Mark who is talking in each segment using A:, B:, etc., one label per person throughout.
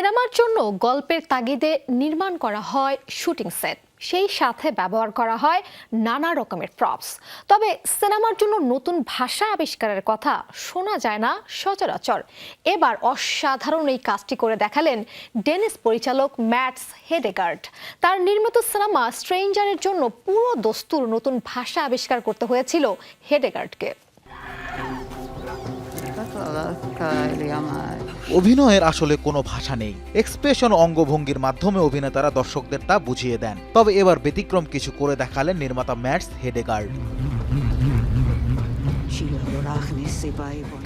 A: সিনেমার জন্য গল্পের তাগিদে নির্মাণ করা হয় শুটিং সেট, সেই সাথে ব্যবহার করা হয় নানা রকমের প্রপস। তবে সিনেমার জন্য নতুন ভাষা আবিষ্কারের কথা শোনা যায় না সচরাচর। এবার অসাধারণ এই কাজটি করে দেখালেন ডেনিস পরিচালক ম্যাটস হেডেগার্ড। তার নির্মিত সিনেমা স্ট্রেঞ্জারের জন্য পুরো দস্তুর নতুন ভাষা আবিষ্কার করতে হয়েছিল হেডেগার্ডকে।
B: অভিনয়ের আসলে কোনো ভাষা নেই, এক্সপ্রেশন অঙ্গভঙ্গির মাধ্যমে অভিনেতারা দর্শকদের তা বুঝিয়ে দেন। তবে এবার ব্যতিক্রম কিছু করে দেখালেন নির্মাতা ম্যাটস হেডেগার্ড।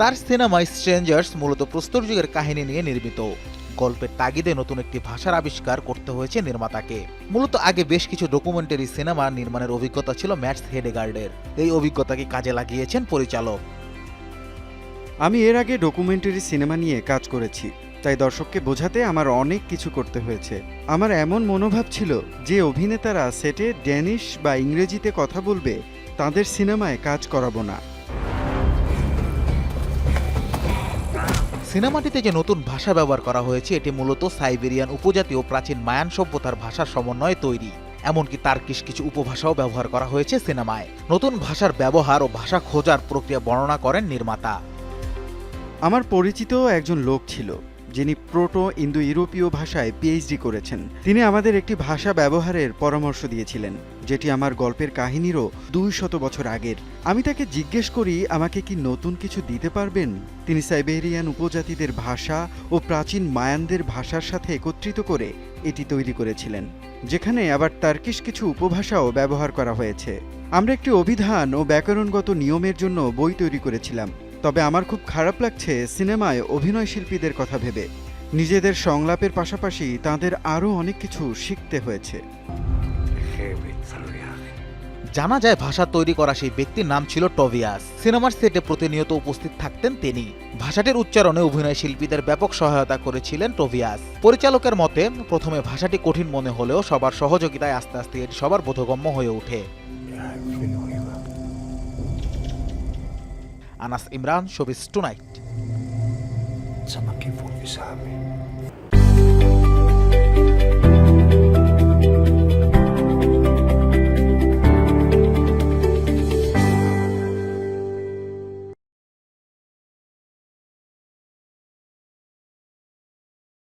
B: তার সিনেমা স্ট্রেঞ্জার্স মূলত প্রস্তর যুগের কাহিনী নিয়ে নির্মিত। গল্পের তাগিদে নতুন একটি ভাষার আবিষ্কার করতে হয়েছে নির্মাতাকে। মূলত আগে বেশ কিছু ডকুমেন্টারি সিনেমা নির্মাণের অভিজ্ঞতা ছিল ম্যাটস হেডেগার্ডের। এই অভিজ্ঞতাকে কাজে লাগিয়েছেন পরিচালক।
C: আমি এর আগে ডকুমেন্টারি সিনেমা নিয়ে কাজ করেছি, তাই দর্শককে বোঝাতে আমার অনেক কিছু করতে হয়েছে। আমার এমন মনোভাব ছিল যে অভিনেতারা সেটে ড্যানিশ বা ইংরেজিতে কথা বলবে, তাদের সিনেমায় কাজ করাবো না।
B: সিনেমাটিতে যে নতুন ভাষা ব্যবহার করা হয়েছে এটি মূলত সাইবেরিয়ান উপজাতি ও প্রাচীন মায়ান সভ্যতার ভাষার সমন্বয়ে তৈরি। এমনকি তার্কিশ কিছু উপভাষাও ব্যবহার করা হয়েছে সিনেমায়। নতুন ভাষার ব্যবহার ও ভাষা খোঁজার প্রক্রিয়া বর্ণনা করেন নির্মাতা।
C: আমার পরিচিত একজন লোক ছিল যিনি প্রোটো ইন্দো ইউরোপীয় ভাষায় পিএইচডি করেছেন। তিনি আমাদের একটি ভাষা ব্যবহারের পরামর্শ দিয়েছিলেন, যেটি আমার গল্পের কাহিনীরও 200 বছর আগের। আমি তাকে জিজ্ঞেস করি আমাকে কি নতুন কিছু দিতে পারবেন। তিনি সাইবেরিয়ান উপজাতিদের ভাষা ও প্রাচীন মায়ানদের ভাষার সাথে একত্রিত করে এটি তৈরি করেছিলেন, যেখানে আবার তার্কিশ কিছু উপভাষাও ব্যবহার করা হয়েছে। আমরা একটি অভিধান ও ব্যাকরণগত নিয়মের জন্য বই তৈরি করেছিলাম। তবে আমার খুব খারাপ লাগছে সিনেমায় অভিনয় শিল্পীদের কথা ভেবে। নিজেদের সংলাপের পাশাপাশি তাদের আরও অনেক কিছু শিখতে হয়েছে।
B: জানা যায় ভাষা তৈরি করা সেই ব্যক্তির নাম ছিল টভিয়াস। সিনেমার সেটে প্রতিনিয়ত উপস্থিত থাকতেন তিনি। ভাষাটির উচ্চারণে অভিনয় শিল্পীদের ব্যাপক সহায়তা করেছিলেন টভিয়াস। পরিচালকের মতে প্রথমে ভাষাটি কঠিন মনে হলেও সবার সহযোগিতায় আস্তে আস্তে এটি সবার বোধগম্য হয়ে ওঠে। Anas Imran, showbiz tonight.